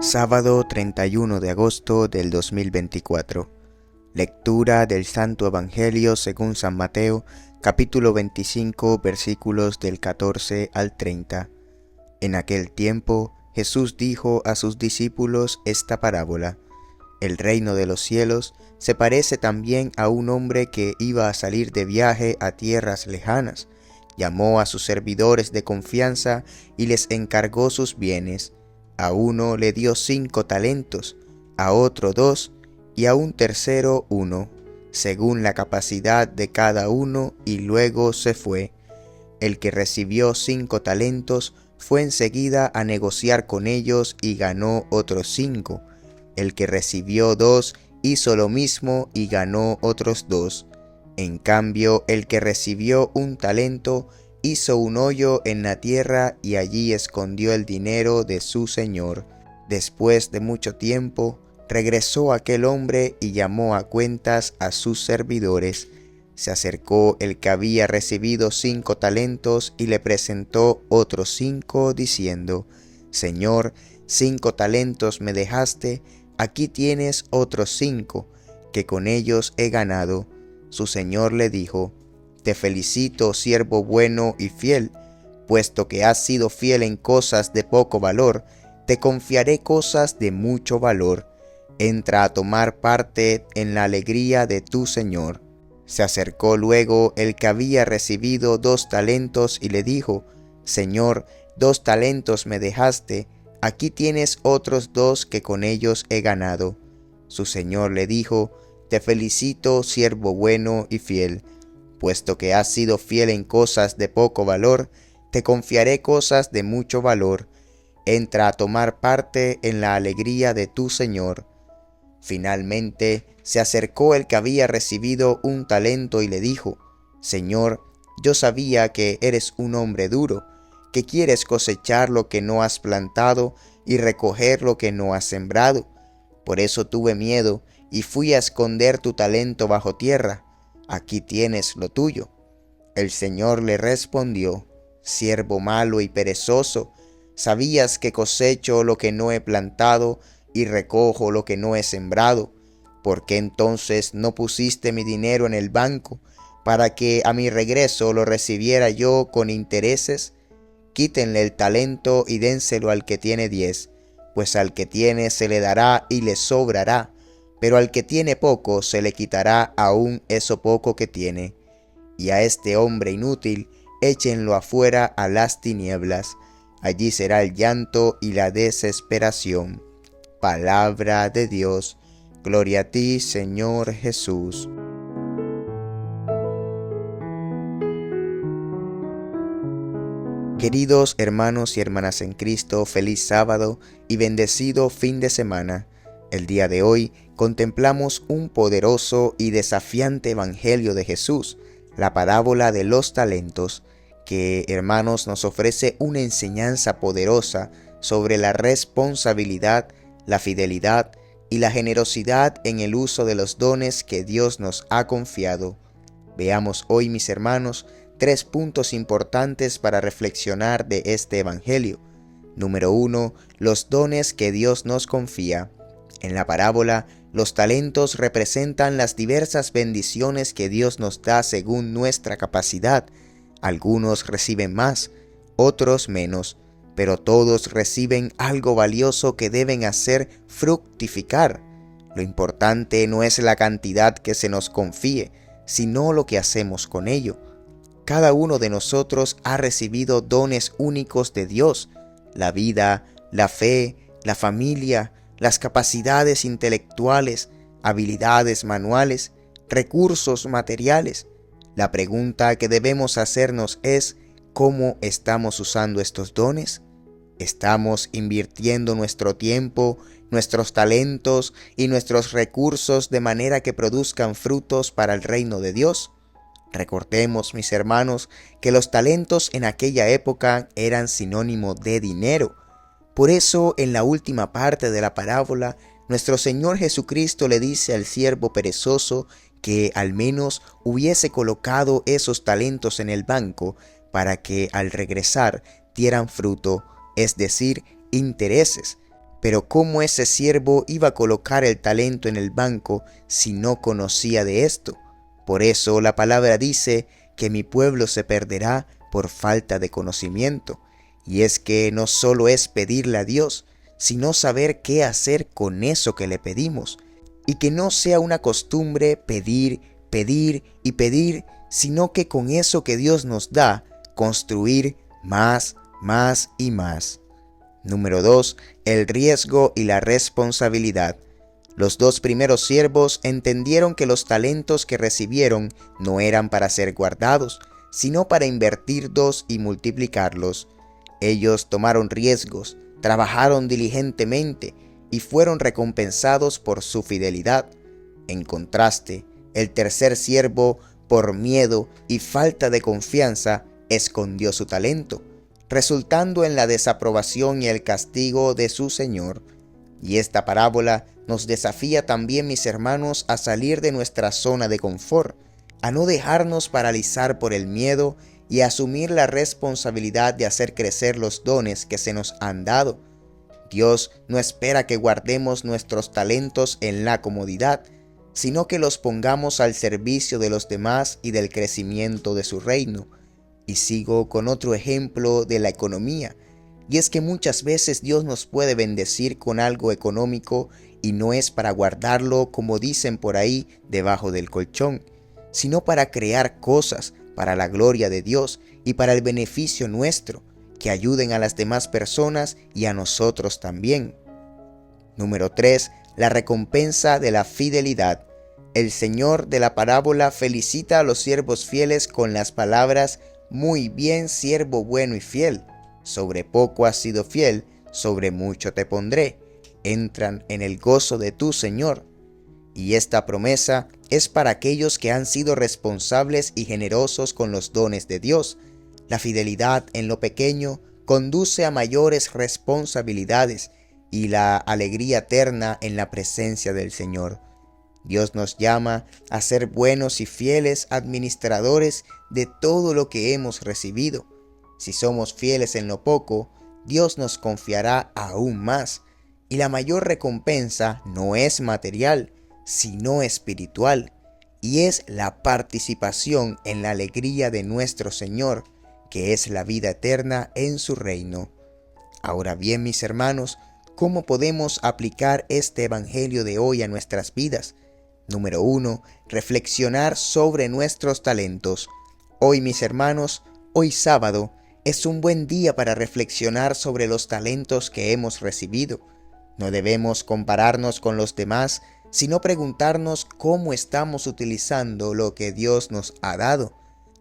Sábado 31 de agosto del 2024. Lectura del Santo Evangelio según San Mateo, capítulo 25, versículos del 14 al 30. En aquel tiempo, Jesús dijo a sus discípulos esta parábola: El reino de los cielos se parece también a un hombre que iba a salir de viaje a tierras lejanas. Llamó a sus servidores de confianza y les encargó sus bienes. A uno le dio 5 talentos, a otro 2, y a un tercero 1, según la capacidad de cada uno, y luego se fue. El que recibió 5 talentos fue enseguida a negociar con ellos y ganó otros 5. El que recibió 2 hizo lo mismo y ganó otros 2. En cambio, el que recibió 1 talento hizo un hoyo en la tierra y allí escondió el dinero de su señor. Después de mucho tiempo, regresó aquel hombre y llamó a cuentas a sus servidores. Se acercó el que había recibido 5 talentos y le presentó otros 5, diciendo: Señor, 5 talentos me dejaste, aquí tienes otros 5, que con ellos he ganado. Su señor le dijo: Te felicito, siervo bueno y fiel, puesto que has sido fiel en cosas de poco valor, te confiaré cosas de mucho valor. Entra a tomar parte en la alegría de tu señor. Se acercó luego el que había recibido 2 talentos y le dijo: Señor, 2 talentos me dejaste, aquí tienes otros 2 que con ellos he ganado. Su señor le dijo: Te felicito, siervo bueno y fiel, puesto que has sido fiel en cosas de poco valor, te confiaré cosas de mucho valor. Entra a tomar parte en la alegría de tu señor. Finalmente se acercó el que había recibido 1 talento y le dijo: Señor, yo sabía que eres un hombre duro, que quieres cosechar lo que no has plantado y recoger lo que no has sembrado. Por eso tuve miedo y fui a esconder tu talento bajo tierra. Aquí tienes lo tuyo. El Señor le respondió: Siervo malo y perezoso, sabías que cosecho lo que no he plantado y recojo lo que no he sembrado. ¿Por qué entonces no pusiste mi dinero en el banco, para que a mi regreso lo recibiera yo con intereses? Quítenle el talento y dénselo al que tiene 10, pues al que tiene se le dará y le sobrará, pero al que tiene poco se le quitará aún eso poco que tiene. Y a este hombre inútil échenlo afuera a las tinieblas. Allí será el llanto y la desesperación. Palabra de Dios. Gloria a ti, Señor Jesús. Queridos hermanos y hermanas en Cristo, feliz sábado y bendecido fin de semana. El día de hoy contemplamos un poderoso y desafiante evangelio de Jesús, la parábola de los talentos, que, hermanos, nos ofrece una enseñanza poderosa sobre la responsabilidad, la fidelidad y la generosidad en el uso de los dones que Dios nos ha confiado. Veamos hoy, mis hermanos, 3 puntos importantes para reflexionar de este evangelio. Número 1. Los dones que Dios nos confía. En la parábola, los talentos representan las diversas bendiciones que Dios nos da según nuestra capacidad. Algunos reciben más, otros menos, pero todos reciben algo valioso que deben hacer fructificar. Lo importante no es la cantidad que se nos confíe, sino lo que hacemos con ello. Cada uno de nosotros ha recibido dones únicos de Dios: la vida, la fe, la familia, las capacidades intelectuales, habilidades manuales, recursos materiales. La pregunta que debemos hacernos es: ¿cómo estamos usando estos dones? ¿Estamos invirtiendo nuestro tiempo, nuestros talentos y nuestros recursos de manera que produzcan frutos para el reino de Dios? Recordemos, mis hermanos, que los talentos en aquella época eran sinónimo de dinero. Por eso, en la última parte de la parábola, nuestro Señor Jesucristo le dice al siervo perezoso que al menos hubiese colocado esos talentos en el banco para que al regresar dieran fruto, es decir, intereses. Pero ¿cómo ese siervo iba a colocar el talento en el banco si no conocía de esto? Por eso la palabra dice que mi pueblo se perderá por falta de conocimiento. Y es que no solo es pedirle a Dios, sino saber qué hacer con eso que le pedimos. Y que no sea una costumbre pedir, pedir y pedir, sino que con eso que Dios nos da, construir más, más y más. Número 2. El riesgo y la responsabilidad. Los dos primeros siervos entendieron que los talentos que recibieron no eran para ser guardados, sino para invertirlos y multiplicarlos. Ellos tomaron riesgos, trabajaron diligentemente y fueron recompensados por su fidelidad. En contraste, el tercer siervo, por miedo y falta de confianza, escondió su talento, resultando en la desaprobación y el castigo de su Señor. Y esta parábola nos desafía también, mis hermanos, a salir de nuestra zona de confort, a no dejarnos paralizar por el miedo y a asumir la responsabilidad de hacer crecer los dones que se nos han dado. Dios no espera que guardemos nuestros talentos en la comodidad, sino que los pongamos al servicio de los demás y del crecimiento de su reino. Y sigo con otro ejemplo de la economía, y es que muchas veces Dios nos puede bendecir con algo económico y no es para guardarlo, como dicen por ahí, debajo del colchón, sino para crear cosas para la gloria de Dios y para el beneficio nuestro, que ayuden a las demás personas y a nosotros también. Número 3. La recompensa de la fidelidad. El Señor de la parábola felicita a los siervos fieles con las palabras: muy bien, siervo bueno y fiel. Sobre poco has sido fiel, sobre mucho te pondré. Entran en el gozo de tu Señor. Y esta promesa es para aquellos que han sido responsables y generosos con los dones de Dios. La fidelidad en lo pequeño conduce a mayores responsabilidades y la alegría eterna en la presencia del Señor. Dios nos llama a ser buenos y fieles administradores de todo lo que hemos recibido. Si somos fieles en lo poco, Dios nos confiará aún más. Y la mayor recompensa no es material, sino espiritual, y es la participación en la alegría de nuestro Señor, que es la vida eterna en su reino. Ahora bien, mis hermanos, ¿cómo podemos aplicar este evangelio de hoy a nuestras vidas? Número 1. Reflexionar sobre nuestros talentos. Hoy, mis hermanos, hoy sábado, es un buen día para reflexionar sobre los talentos que hemos recibido. No debemos compararnos con los demás, sino preguntarnos cómo estamos utilizando lo que Dios nos ha dado.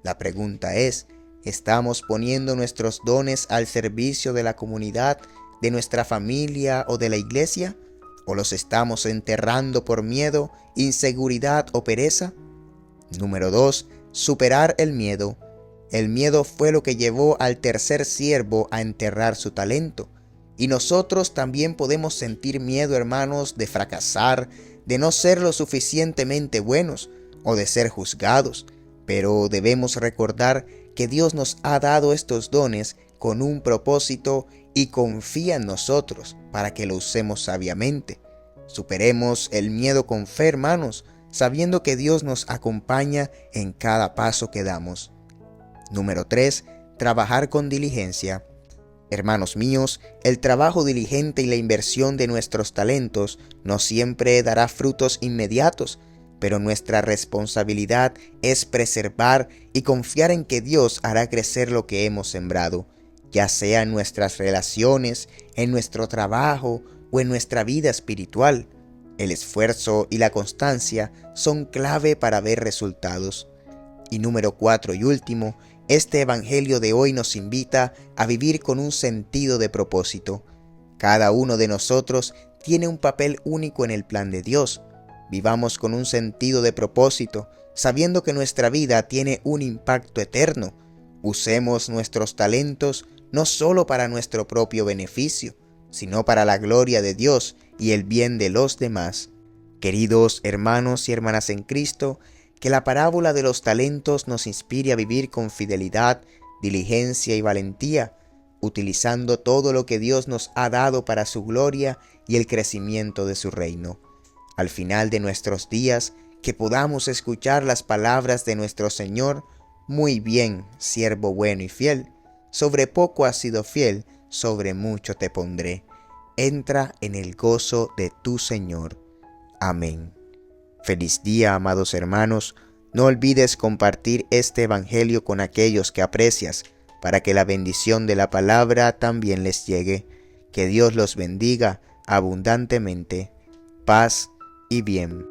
La pregunta es: ¿estamos poniendo nuestros dones al servicio de la comunidad, de nuestra familia o de la iglesia? ¿O los estamos enterrando por miedo, inseguridad o pereza? Número 2. Superar el miedo. El miedo fue lo que llevó al tercer siervo a enterrar su talento. Y nosotros también podemos sentir miedo, hermanos, de fracasar, de no ser lo suficientemente buenos o de ser juzgados. Pero debemos recordar que Dios nos ha dado estos dones con un propósito y confía en nosotros para que lo usemos sabiamente. Superemos el miedo con fe, hermanos, sabiendo que Dios nos acompaña en cada paso que damos. Número 3. Trabajar con diligencia. Hermanos míos, el trabajo diligente y la inversión de nuestros talentos no siempre dará frutos inmediatos, pero nuestra responsabilidad es preservar y confiar en que Dios hará crecer lo que hemos sembrado, ya sea en nuestras relaciones, en nuestro trabajo o en nuestra vida espiritual. El esfuerzo y la constancia son clave para ver resultados. Y número 4 y último, este evangelio de hoy nos invita a vivir con un sentido de propósito. Cada uno de nosotros tiene un papel único en el plan de Dios. Vivamos con un sentido de propósito, sabiendo que nuestra vida tiene un impacto eterno. Usemos nuestros talentos no solo para nuestro propio beneficio, sino para la gloria de Dios y el bien de los demás. Queridos hermanos y hermanas en Cristo, que la parábola de los talentos nos inspire a vivir con fidelidad, diligencia y valentía, utilizando todo lo que Dios nos ha dado para su gloria y el crecimiento de su reino. Al final de nuestros días, que podamos escuchar las palabras de nuestro Señor: muy bien, siervo bueno y fiel, sobre poco has sido fiel, sobre mucho te pondré. Entra en el gozo de tu Señor. Amén. Feliz día, amados hermanos. No olvides compartir este evangelio con aquellos que aprecias, para que la bendición de la palabra también les llegue. Que Dios los bendiga abundantemente. Paz y bien.